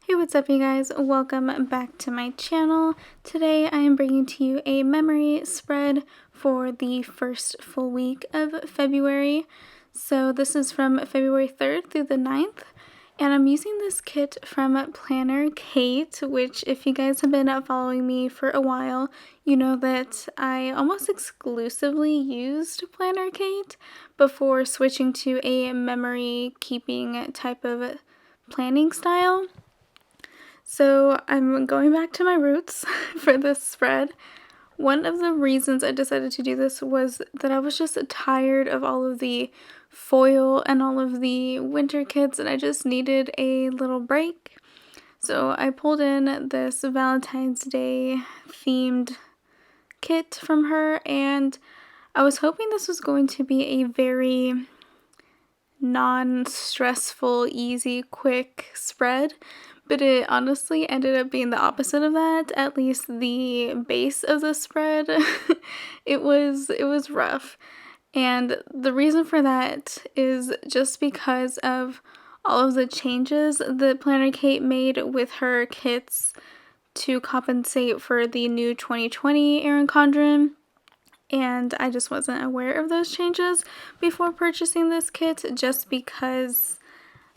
Hey, what's up you guys? Welcome back to my channel. Today I am bringing to you a memory spread for the first full week of February. So this is from February 3rd through the 9th. And I'm using this kit from Planner Kate, which if you guys have been following me for a while, you know that I almost exclusively used Planner Kate before switching to a memory keeping type of planning style. So I'm going back to my roots for this spread. One of the reasons I decided to do this was that I was just tired of all of the foil and all of the winter kits and I just needed a little break. So I pulled in this Valentine's Day themed kit from her and I was hoping this was going to be a very non-stressful, easy, quick spread. But it honestly ended up being the opposite of that, at least the base of the spread. it was rough. And the reason for that is just because of all of the changes that Planner Kate made with her kits to compensate for the new 2020 Erin Condren. And I just wasn't aware of those changes before purchasing this kit just because,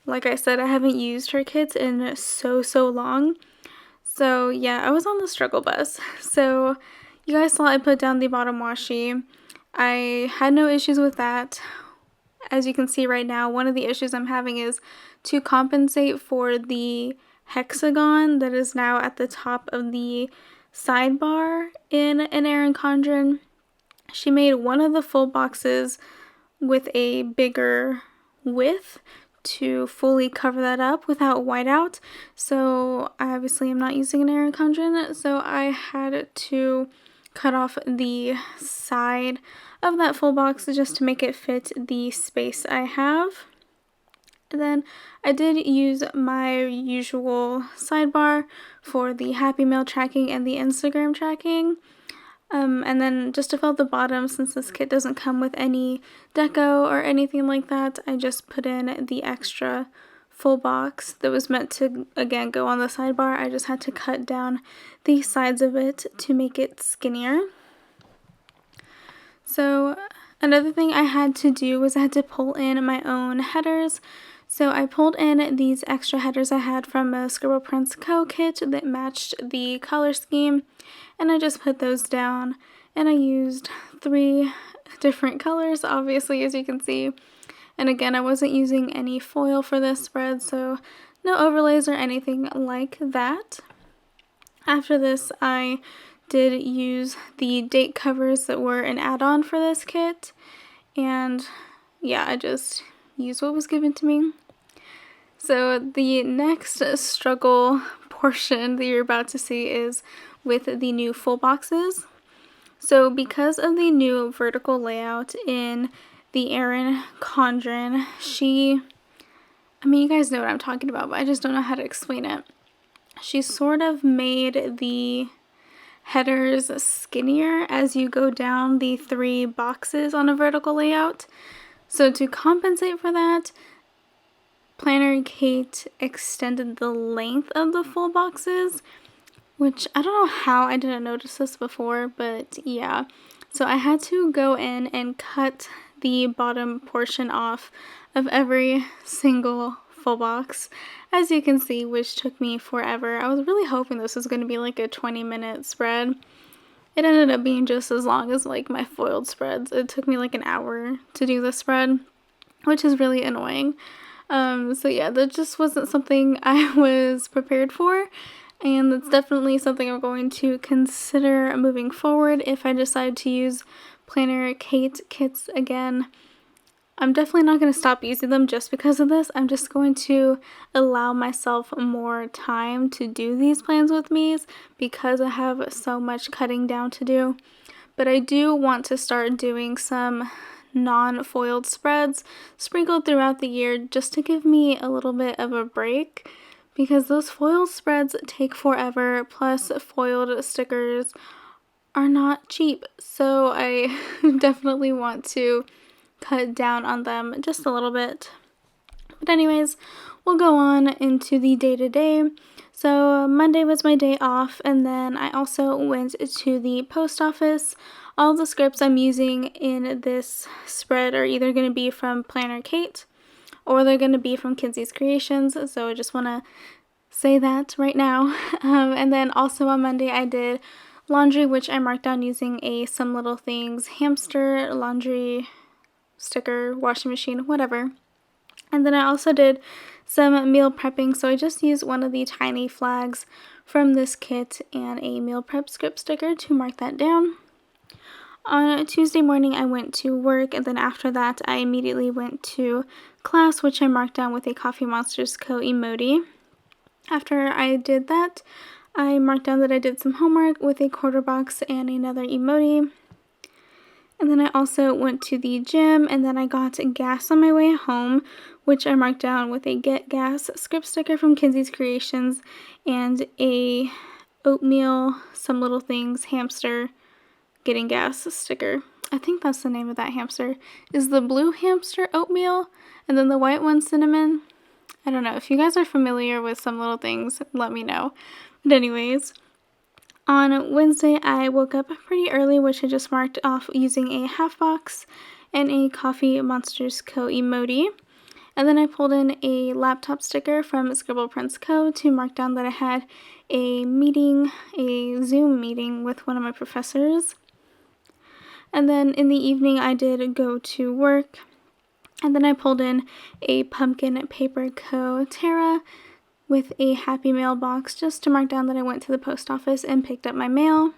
like I said, I haven't used her kits in so long. So yeah, I was on the struggle bus. So you guys saw I put down the bottom washi. I had no issues with that. As you can see right now, one of the issues I'm having is to compensate for the hexagon that is now at the top of the sidebar in an Erin Condren. She made one of the full boxes with a bigger width to fully cover that up without whiteout. So I obviously am not using an Erin Condren, so I had to cut off the side of that full box just to make it fit the space I have. And then I did use my usual sidebar for the Happy Mail tracking and the Instagram tracking. And then just to fill the bottom, since this kit doesn't come with any deco or anything like that, I just put in the extra full box that was meant to, again, go on the sidebar. I just had to cut down the sides of it to make it skinnier. So another thing I had to do was I had to pull in my own headers. So I pulled in these extra headers I had from a Scribble Prints Co. kit that matched the color scheme, and I just put those down, and I used 3 different colors, obviously, as you can see. And again, I wasn't using any foil for this spread, so no overlays or anything like that. After this, I did use the date covers that were an add-on for this kit, and yeah, I just used what was given to me. So the next struggle portion that you're about to see is with the new full boxes. So because of the new vertical layout in the Erin Condren, I mean, you guys know what I'm talking about, but I just don't know how to explain it. She sort of made the headers skinnier as you go down the 3 boxes on a vertical layout. So to compensate for that, Planner Kate extended the length of the full boxes, which I don't know how I didn't notice this before, but yeah. So I had to go in and cut the bottom portion off of every single full box, as you can see, which took me forever. I was really hoping this was going to be like a 20-minute spread. It ended up being just as long as like my foiled spreads. It took me like an hour to do the spread, which is really annoying. So yeah, that just wasn't something I was prepared for, and that's definitely something I'm going to consider moving forward if I decide to use Planner Kate kits again. I'm definitely not going to stop using them just because of this. I'm just going to allow myself more time to do these plans with me because I have so much cutting down to do. But I do want to start doing some non-foiled spreads sprinkled throughout the year just to give me a little bit of a break, because those foiled spreads take forever, plus foiled stickers are not cheap, so I definitely want to cut down on them just a little bit. But anyways, we'll go on into the day-to-day. So Monday was my day off, and then I also went to the post office. All the scripts I'm using in this spread are either going to be from Planner Kate or they're going to be from Kinsey's Creations, so I just want to say that right now. And then also on Monday I did laundry, which I marked down using a Some Little Things hamster laundry sticker, washing machine, whatever. And then I also did some meal prepping, so I just used one of the tiny flags from this kit and a meal prep script sticker to mark that down. On Tuesday morning I went to work, and then after that I immediately went to class, which I marked down with a Coffee Monsters Co. emoji. After I did that, I marked down that I did some homework with a quarter box and another emoji. And then I also went to the gym, and then I got gas on my way home, which I marked down with a Get Gas script sticker from Kinsey's Creations and a oatmeal, Some Little Things hamster getting gas sticker. I think that's the name of that hamster. Is the blue hamster oatmeal and then the white one cinnamon? I don't know. If you guys are familiar with Some Little Things, let me know. But anyways, on Wednesday I woke up pretty early, which I just marked off using a half box and a Coffee Monsters Co. emoji. And then I pulled in a laptop sticker from Scribble Prints Co. to mark down that I had a meeting, a Zoom meeting with one of my professors. And then in the evening I did go to work. And then I pulled in a Pumpkin Paper Co. Terra with a Happy Mail box just to mark down that I went to the post office and picked up my mail.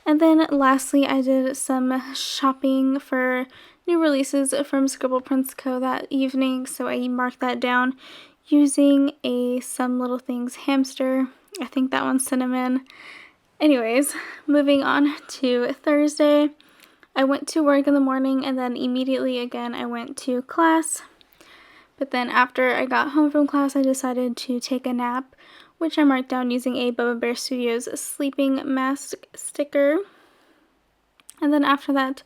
And then lastly, I did some shopping for new releases from Scribble Prints Co. that evening, so I marked that down using a Some Little Things hamster. I think that one's cinnamon. Anyways, moving on to Thursday. I went to work in the morning, and then immediately again I went to class. But then after I got home from class, I decided to take a nap, which I marked down using a Bubba Bear Studios sleeping mask sticker. And then after that,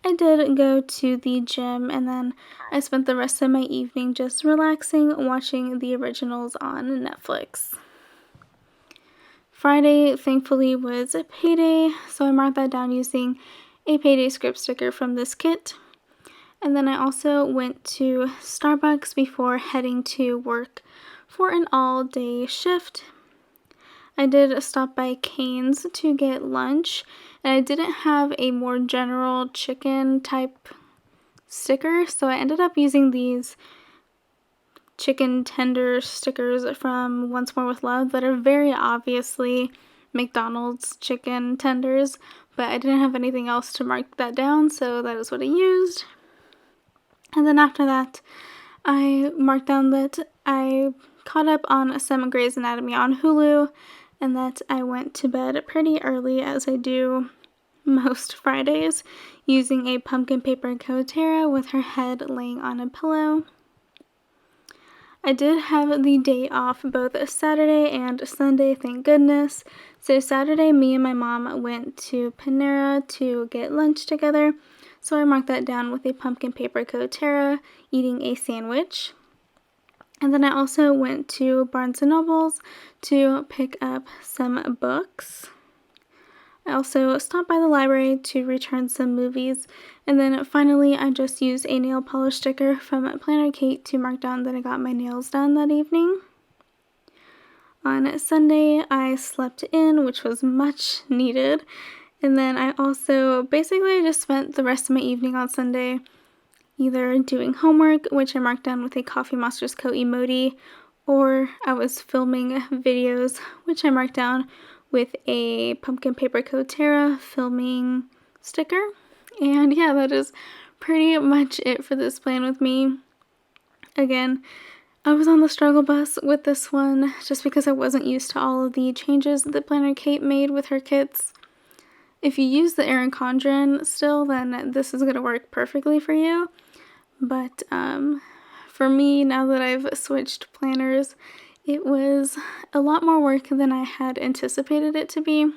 I did go to the gym, and then I spent the rest of my evening just relaxing, watching the originals on Netflix. Friday, thankfully, was a payday, so I marked that down using a payday script sticker from this kit. And then I also went to Starbucks before heading to work for an all-day shift. I did stop by Cane's to get lunch, and I didn't have a more general chicken type sticker, so I ended up using these chicken tender stickers from Once More With Love that are very obviously McDonald's chicken tenders, but I didn't have anything else to mark that down, so that is what I used. And then after that, I marked down that I caught up on some Grey's Anatomy on Hulu, and that I went to bed pretty early, as I do most Fridays, using a Pumpkin Paper Co. Terra with her head laying on a pillow. I did have the day off both Saturday and Sunday, thank goodness. So Saturday, me and my mom went to Panera to get lunch together. So I marked that down with a Pumpkin Paper Co. Terra, eating a sandwich. And then I also went to Barnes & Noble's to pick up some books. I also stopped by the library to return some movies. And then finally, I just used a nail polish sticker from Planner Kate to mark down that I got my nails done that evening. On Sunday, I slept in, which was much needed. And then I also basically just spent the rest of my evening on Sunday either doing homework, which I marked down with a Coffee Monsters Co. emoji, or I was filming videos, which I marked down with a Pumpkin Paper Co. Terra filming sticker. And yeah, that is pretty much it for this plan with me. Again, I was on the struggle bus with this one just because I wasn't used to all of the changes that Planner Kate made with her kits. If you use the Erin Condren still, then this is going to work perfectly for you. But for me, now that I've switched planners, it was a lot more work than I had anticipated it to be.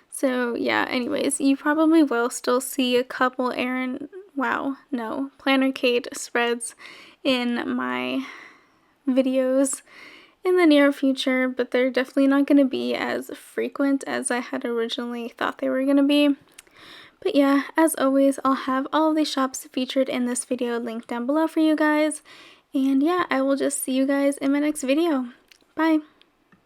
So yeah, anyways, you probably will still see a couple Planner Kate spreads in my videos. in the near future, but they're definitely not going to be as frequent as I had originally thought they were going to be. But yeah, as always, I'll have all of the shops featured in this video linked down below for you guys. And yeah, I will just see you guys in my next video. Bye!